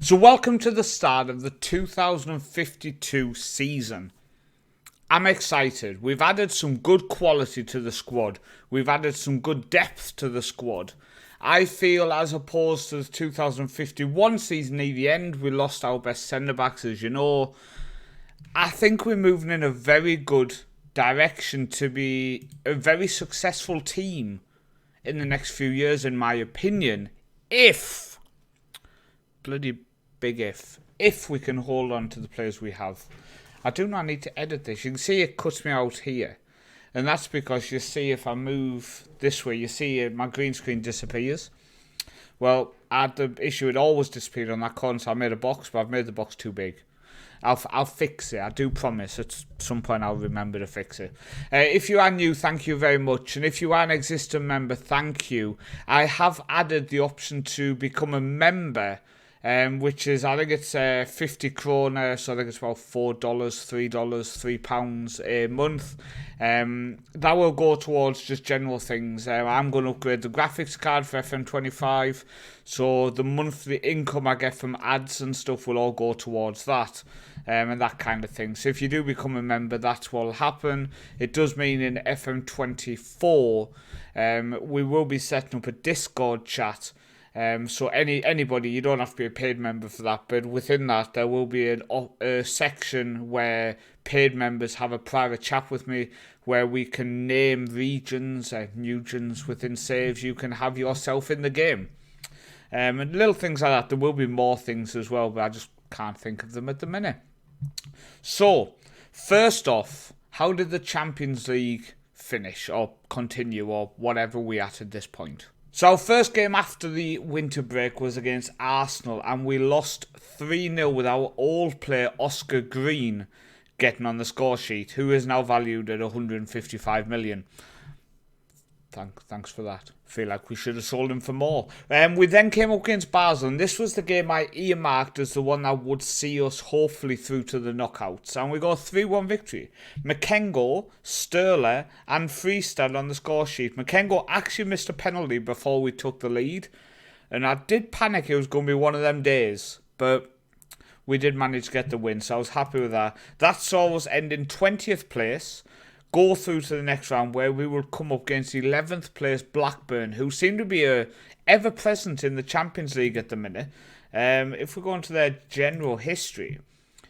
So welcome to the start of the 2052 season. I'm excited. We've added some good quality to the squad. We've added some good depth to the squad. I feel as opposed to the 2051 season near the end, we lost our best centre-backs, as you know. I think we're moving in a very good direction to be a very successful team in the next few years, in my opinion, if, bloody big if we can hold on to the players we have. I do not need to edit this. You can see it cuts me out here. And that's because you see if I move this way, you see my green screen disappears. Well, I had the issue, it always disappeared on that corner, so I made a box, but I've made the box too big. I'll fix it. I do promise. At some point, I'll remember to fix it. If you are new, thank you very much. And if you are an existing member, thank you. I have added the option to become a member, which is, I think it's 50 kroner, so I think it's about $4, $3, £3 a month. That will go towards just general things. I'm going to upgrade the graphics card for FM23, so the monthly income I get from ads and stuff will all go towards that. And that kind of thing. So if you do become a member, that's what will happen. It does mean in FM24, we will be setting up a Discord chat. So anybody, you don't have to be a paid member for that, but within that there will be a section where paid members have a private chat with me, where we can name regions, nugens within saves. You can have yourself in the game, and little things like that. There will be more things as well, but I just can't think of them at the minute. So first off, how did the Champions League finish or continue or whatever we at this point? So our first game after the winter break was against Arsenal, and we lost 3-0 with our old player Oscar Green getting on the score sheet, who is now valued at 155 million. Thanks for that. I feel like we should have sold him for more. We then came up against Basel, and this was the game I earmarked as the one that would see us hopefully through to the knockouts. And we got a 3-1 victory. Makengo, Sterler, and Freestyle on the score sheet. Makengo actually missed a penalty before we took the lead, and I did panic it was going to be one of them days, but we did manage to get the win, so I was happy with that. That saw us end in 20th place. Go through to the next round, where we will come up against 11th place Blackburn, who seem to be ever present in the Champions League at the minute. If we go into their general history,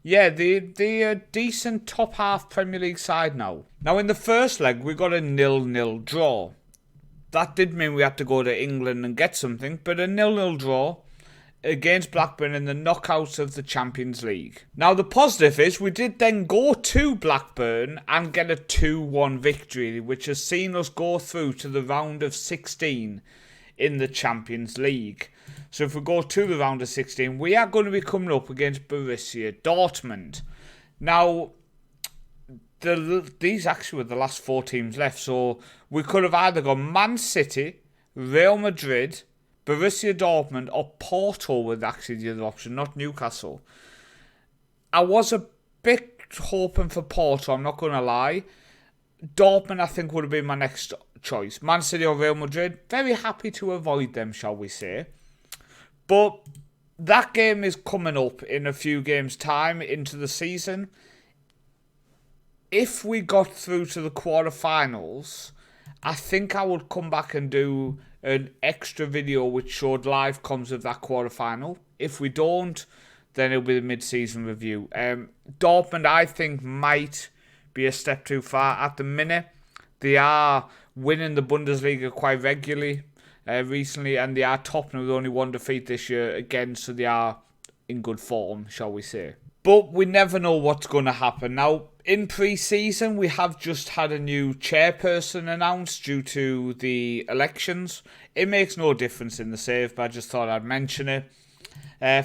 yeah, they're a decent top half Premier League side now. Now in the first leg we got a 0-0 draw. That did mean we had to go to England and get something, but a 0-0 draw against Blackburn in the knockouts of the Champions League. Now the positive is we did then go to Blackburn and get a 2-1 victory, which has seen us go through to the round of 16 in the Champions League. So if we go to the round of 16, we are going to be coming up against Borussia Dortmund. Now, these actually were the last 4 teams left, so we could have either gone Man City, Real Madrid, Borussia Dortmund, or Porto was actually the other option, not Newcastle. I was a bit hoping for Porto, I'm not going to lie. Dortmund, I think, would have been my next choice. Man City or Real Madrid, very happy to avoid them, shall we say. But that game is coming up in a few games' time into the season. If we got through to the quarterfinals, I think I would come back and do an extra video which showed live comms of that quarterfinal. If we don't, then it'll be the mid-season review. Dortmund, I think, might be a step too far at the minute. They are winning the Bundesliga quite regularly recently, and they are topping with only 1 defeat this year again, so they are in good form, shall we say. But we never know what's going to happen. Now, in pre-season, we have just had a new chairperson announced due to the elections. It makes no difference in the save, but I just thought I'd mention it.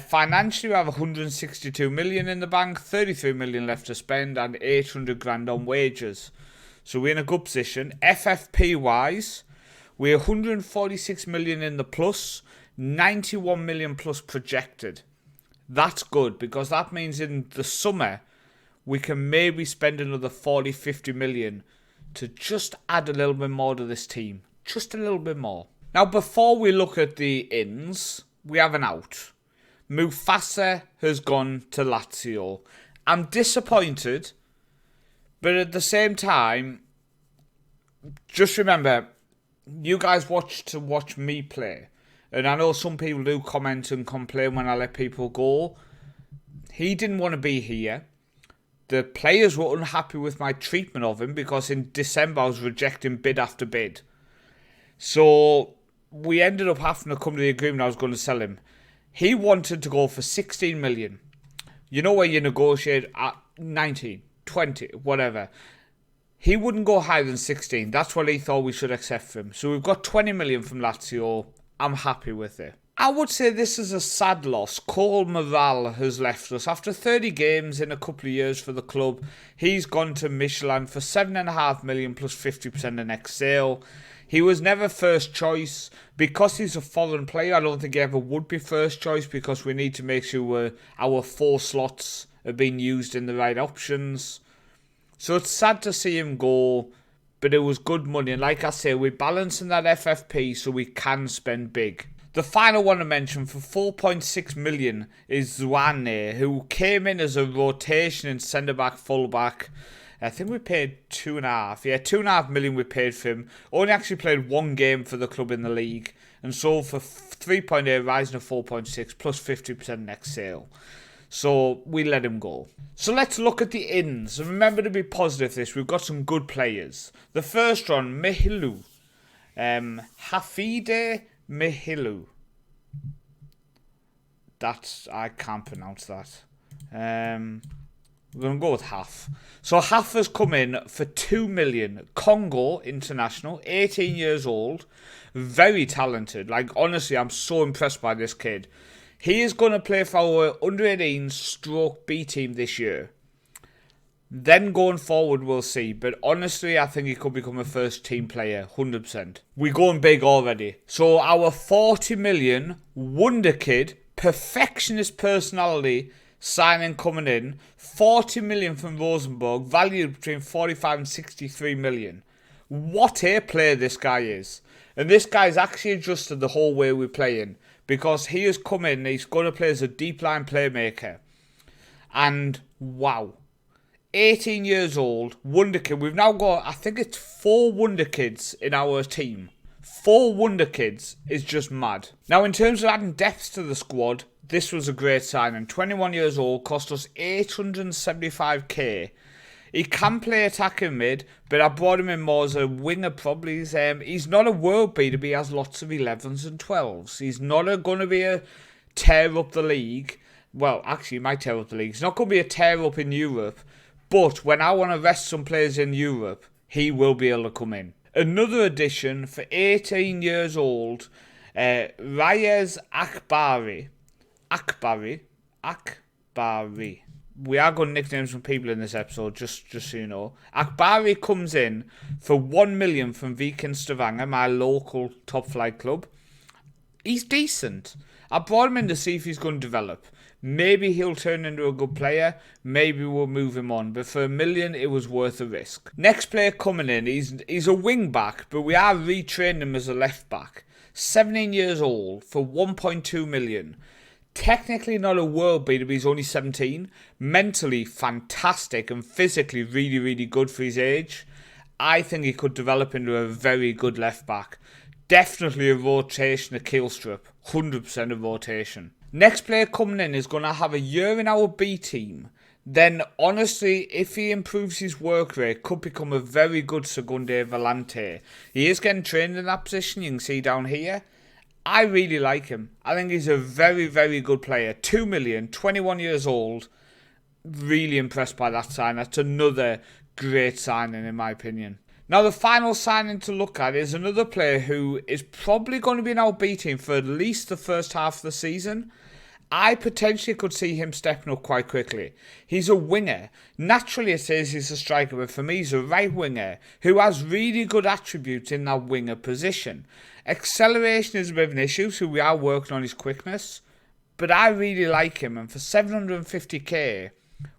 Financially, we have 162 million in the bank, 33 million left to spend, and 800 grand on wages. So we're in a good position. FFP-wise, we're 146 million in the plus, 91 million plus projected. That's good, because that means in the summer we can maybe spend another 40-50 million to just add a little bit more to this team. Just a little bit more. Now, before we look at the ins, we have an out. Mufasa has gone to Lazio. I'm disappointed, but at the same time, just remember, you guys watch me play. And I know some people do comment and complain when I let people go. He didn't want to be here. The players were unhappy with my treatment of him because in December I was rejecting bid after bid. So we ended up having to come to the agreement I was going to sell him. He wanted to go for 16 million. You know where you negotiate at 19, 20, whatever. He wouldn't go higher than 16. That's what he thought we should accept for him. So we've got 20 million from Lazio. I'm happy with it. I would say this is a sad loss. Cole Morale has left us. After 30 games in a couple of years for the club, he's gone to Michelin for 7.5 million plus 50% of next sale. He was never first choice. Because he's a foreign player, I don't think he ever would be first choice because we need to make sure our 4 slots are being used in the right options. So it's sad to see him go, but it was good money. And like I say, we're balancing that FFP so we can spend big. The final one to mention for 4.6 million is Zwane, who came in as a rotation in centre-back, full-back. I think we paid 2.5. Yeah, 2.5 million we paid for him. Only actually played 1 game for the club in the league. And sold for 3.8, rising to 4.6, plus 50% next sale. So we let him go. So let's look at the ins. And remember to be positive this. We've got some good players. The first one, Mihilu. Hafide Mihilu. I can't pronounce that. We're going to go with Haf. So Haf has come in for 2 million. Congo international, 18 years old. Very talented. Like, honestly, I'm so impressed by this kid. He is going to play for our under-18 stroke B team this year. Then going forward, we'll see. But honestly, I think he could become a first team player, 100%. We're going big already. So our 40 million wonder kid, perfectionist personality, signing coming in. 40 million from Rosenborg, valued between 45 and 63 million. What a player this guy is. And this guy's actually adjusted the whole way we're playing. Because he has come in, he's going to play as a deep line playmaker. And wow. 18 years old, wonder kid. We've now got, I think it's 4 wonder kids in our team. 4 wonder kids is just mad. Now in terms of adding depth to the squad, this was a great signing. 21 years old, cost us 875k. He can play attacking mid, but I brought him in more as a winger probably. He's not a world beater, but he has lots of 11s and 12s. He's not going to be a tear up the league. Well, actually, he might tear up the league. He's not going to be a tear up in Europe. But when I want to rest some players in Europe, he will be able to come in. Another addition for 18 years old, Reyes Akbari. Akbari. We are going to nicknames from people in this episode, just so you know. Akbari comes in for 1 million from Viking Stavanger, my local top flight club. He's decent. I brought him in to see if he's going to develop. Maybe he'll turn into a good player. Maybe we'll move him on. But for 1 million, it was worth the risk. Next player coming in, he's a wing back, but we are retraining him as a left back. 17 years old for 1.2 million. Technically not a world beater, but he's only 17. Mentally fantastic and physically really, really good for his age. I think he could develop into a very good left back. Definitely a rotation, a kill strip. 100% of rotation. Next player coming in is going to have a year in our B team. Then, honestly, if he improves his work rate, could become a very good Segunde Volante. He is getting trained in that position, you can see down here. I really like him. I think he's a very, very good player. 2 million, 21 years old. Really impressed by that sign. That's another great signing in my opinion. Now the final signing to look at is another player who is probably going to be in our B team for at least the first half of the season. I potentially could see him stepping up quite quickly. He's a winger. Naturally it says he's a striker, but for me he's a right winger who has really good attributes in that winger position. Acceleration is a bit of an issue, so we are working on his quickness. But I really like him, and for 750k,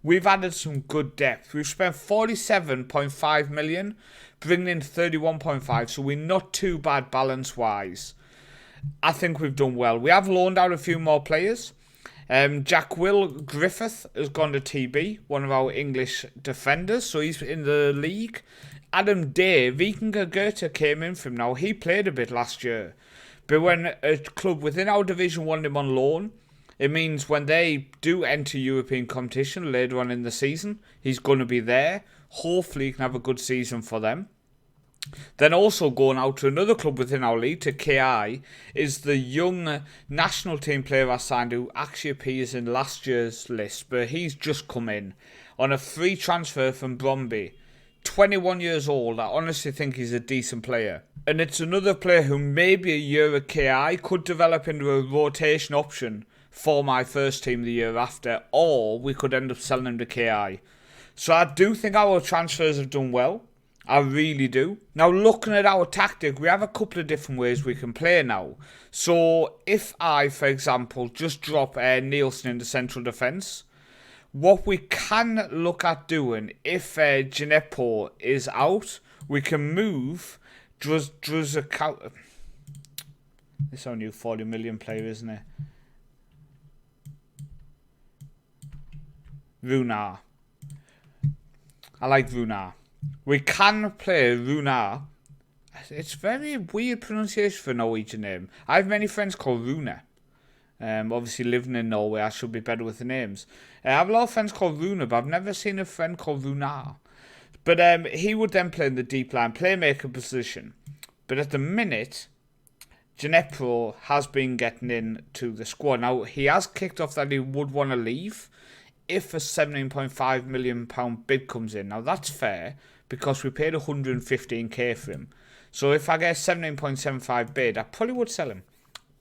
we've added some good depth. We've spent 47.5 million, bringing in 31.5, so we're not too bad balance-wise. I think we've done well. We have loaned out a few more players. Jack Will Griffith has gone to TB, one of our English defenders, so he's in the league. Adam Day, Vikingur Goethe came in from now. He played a bit last year. But when a club within our division wanted him on loan, it means when they do enter European competition later on in the season, he's going to be there. Hopefully he can have a good season for them. Then also going out to another club within our league, to KI, is the young national team player I signed who actually appears in last year's list, but he's just come in on a free transfer from Bromby. 21 years old. I honestly think he's a decent player. And it's another player who maybe a year at KI could develop into a rotation option for my first team the year after, or we could end up selling him to KI. So I do think our transfers have done well. I really do. Now, looking at our tactic, we have a couple of different ways we can play now. So if I, for example, just drop Nielsen into central defence, what we can look at doing, if Gineppo is out, we can move Druzakawa. This is our new 40 million player, isn't it? Runar. I like Runar. We can play Runar. It's very weird pronunciation for a Norwegian name. I have many friends called Rune. Obviously living in Norway, I should be better with the names. I have a lot of friends called Rune, but I've never seen a friend called Runar. But he would then play in the deep line playmaker position. But at the minute, Gineppo has been getting into the squad. Now, he has kicked off that he would want to leave if a £17.5 million bid comes in. Now, that's fair because we paid 115k for him. So if I get a 17.75 bid, I probably would sell him.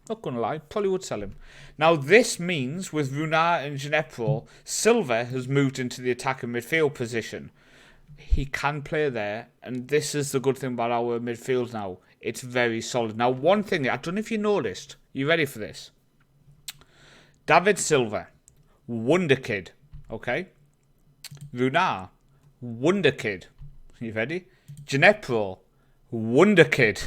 Not going to lie, probably would sell him. Now, this means with Runar and Gineppo, Silva has moved into the attacking midfield position. He can play there, and this is the good thing about our midfield now. It's very solid. Now, one thing, I don't know if you noticed. You ready for this? David Silva, Wonderkid, okay? Runar, Wonderkid. You ready? Gineppo, Wonderkid.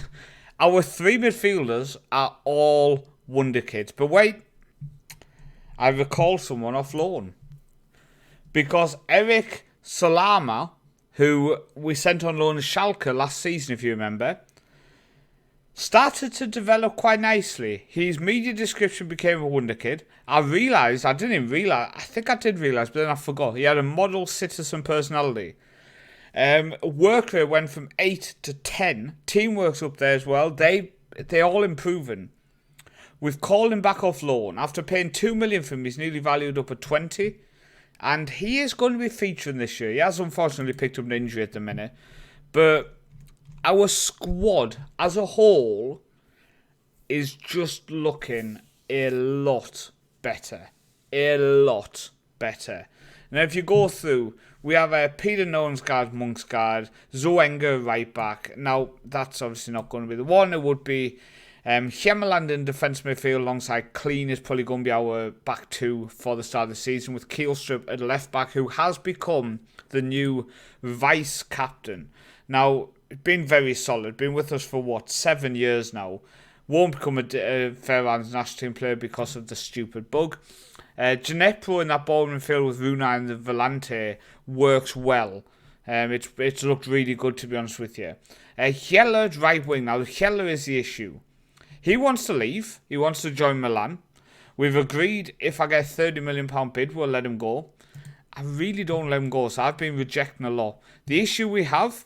Our three midfielders are all Wonderkids. But wait, I recall someone off loan. Because Eric Salama, who we sent on loan to Schalke last season, if you remember, started to develop quite nicely. His media description became a Wonderkid. I think I did realise, but then I forgot. He had a model citizen personality. Work rate went from 8 to 10. Teamwork's up there as well. They're all improving. We've called him back off loan. After paying 2 million for him, he's nearly valued up at 20. And he is going to be featuring this year. He has unfortunately picked up an injury at the minute. But our squad as a whole is just looking a lot better. A lot better. Now, if you go through, we have Peter Nonsgaard, Munksgaard, Zoenga right back. Now, that's obviously not going to be the one. It would be Hemmeland in defence midfield alongside Clean is probably going to be our back two for the start of the season, with Kielstrup at left back, who has become the new vice captain. Now, been very solid, been with us for 7 years now. Won't become a Faroe national team player because of the stupid bug. Gineppo in that ball midfield with Runa and the Volante works well. It's looked really good, to be honest with you. Hjellert right wing. Now, Hjellert is the issue. He wants to leave. He wants to join Milan. We've agreed if I get a £30 million bid, we'll let him go. I really don't let him go, so I've been rejecting a lot. The issue we have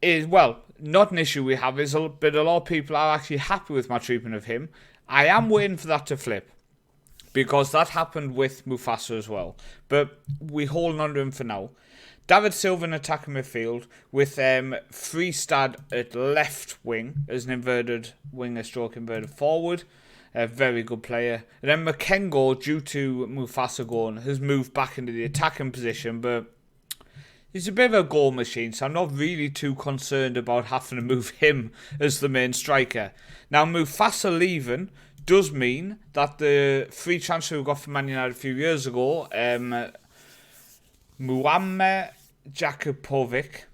is, well, not an issue we have, but a lot of people are actually happy with my treatment of him. I am waiting for that to flip, because that happened with Mufasa as well. But we're holding on to him for now. David Silva in attacking midfield with Freestad at left wing as an inverted winger stroke inverted forward. A very good player. And then McKengo, due to Mufasa going, has moved back into the attacking position, but he's a bit of a goal machine, so I'm not really too concerned about having to move him as the main striker. Now, Mufasa leaving does mean that the free transfer we got from Man United a few years ago, Muamme Jakubovic,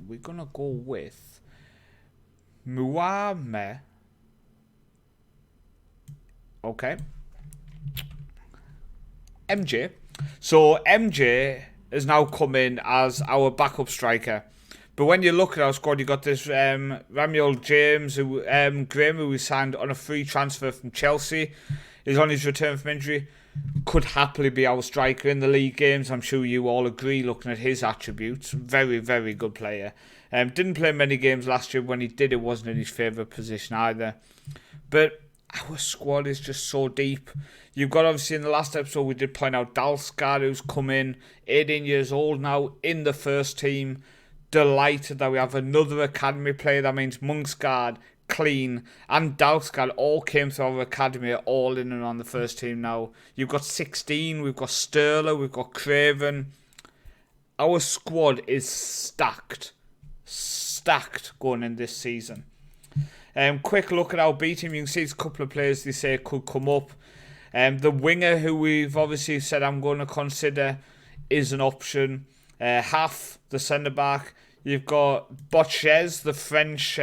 we're going to go with Muamme Okay. MJ. So MJ has now come in as our backup striker. But when you look at our squad, you got this Ramiel James, Graham, who we signed on a free transfer from Chelsea. He's on his return from injury. Could happily be our striker in the league games. I'm sure you all agree looking at his attributes. Very, very good player. Didn't play many games last year. When he did, it wasn't in his favourite position either. But our squad is just so deep. You've got, obviously, in the last episode, we did point out Dalsgaard, who's come in, 18 years old now, in the first team. Delighted that we have another academy player. That means Munksgaard, Clean, and Dalsgaard all came through our academy, all in and on the first team now. You've got 16, we've got Sterler, we've got Craven. Our squad is stacked. Stacked going in this season. Quick look at our B team. You can see there's a couple of players they say could come up. The winger who we've obviously said I'm going to consider is an option. Half the centre back. You've got Bochez, the French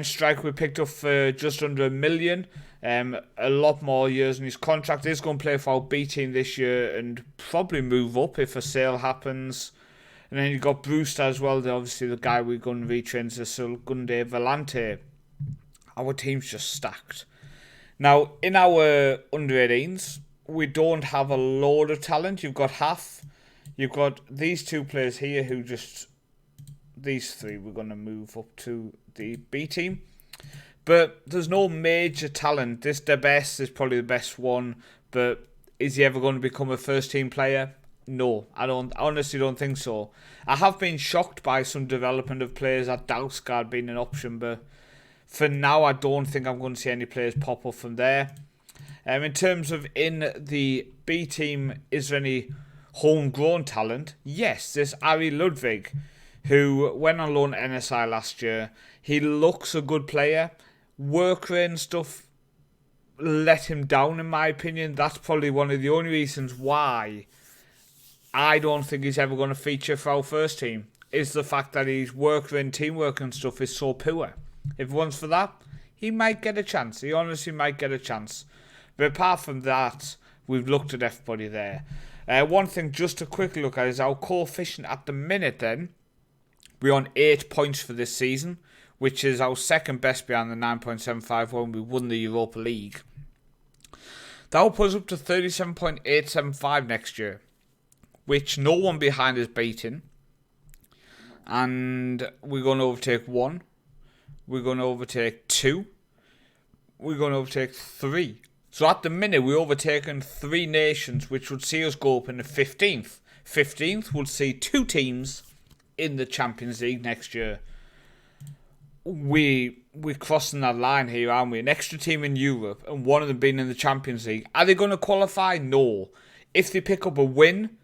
striker we picked up for just under $1 million. A lot more years in his contract. He's going to play for our B team this year and probably move up if a sale happens. And then you've got Brewster as well. Obviously, the guy we're going to retrain to Sulgunde Volante. Our team's just stacked. Now, in our under-18s, we don't have a load of talent. You've got half. You've got these two players here who just... These three we're going to move up to the B team. But there's no major talent. This De Best is probably the best one. But is he ever going to become a first team player? No, I honestly don't think so. I have been shocked by some development of players at Dalsgaard being an option. But for now, I don't think I'm going to see any players pop up from there. In terms of in the B team, is there any homegrown talent? Yes, there's Ari Ludwig, who went on loan at NSI last year. He looks a good player. Work rate and stuff let him down, in my opinion. That's probably one of the only reasons why I don't think he's ever going to feature for our first team, is the fact that his work rate and teamwork and stuff is so poor. If it wasn't for that, he might get a chance. He honestly might get a chance. But apart from that, we've looked at everybody there. One thing just to quickly look at is our coefficient at the minute then. We're on 8 points for this season, which is our second best behind the 9.75 when we won the Europa League. That will put us up to 37.875 next year, which no one behind is beating. And we're going to overtake 1. We're going to overtake 2. We're going to overtake 3. So at the minute, we're overtaking 3 nations, which would see us go up in the 15th. 15th would see 2 teams in the Champions League next year. We're crossing that line here, aren't we? An extra team in Europe and one of them being in the Champions League. Are they going to qualify? No. If they pick up a win,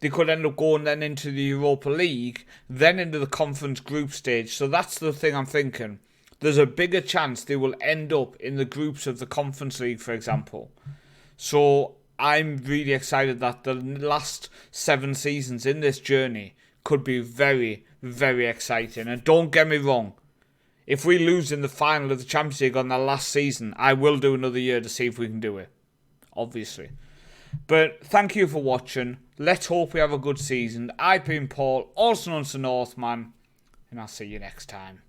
they could end up going then into the Europa League, then into the conference group stage. So that's the thing I'm thinking. There's a bigger chance they will end up in the groups of the Conference League, for example. So I'm really excited that the last 7 seasons in this journey could be very, very exciting. And don't get me wrong, if we lose in the final of the Champions League on that last season, I will do another year to see if we can do it. Obviously. But thank you for watching. Let's hope we have a good season. I've been Paul, also known as the Northman, and I'll see you next time.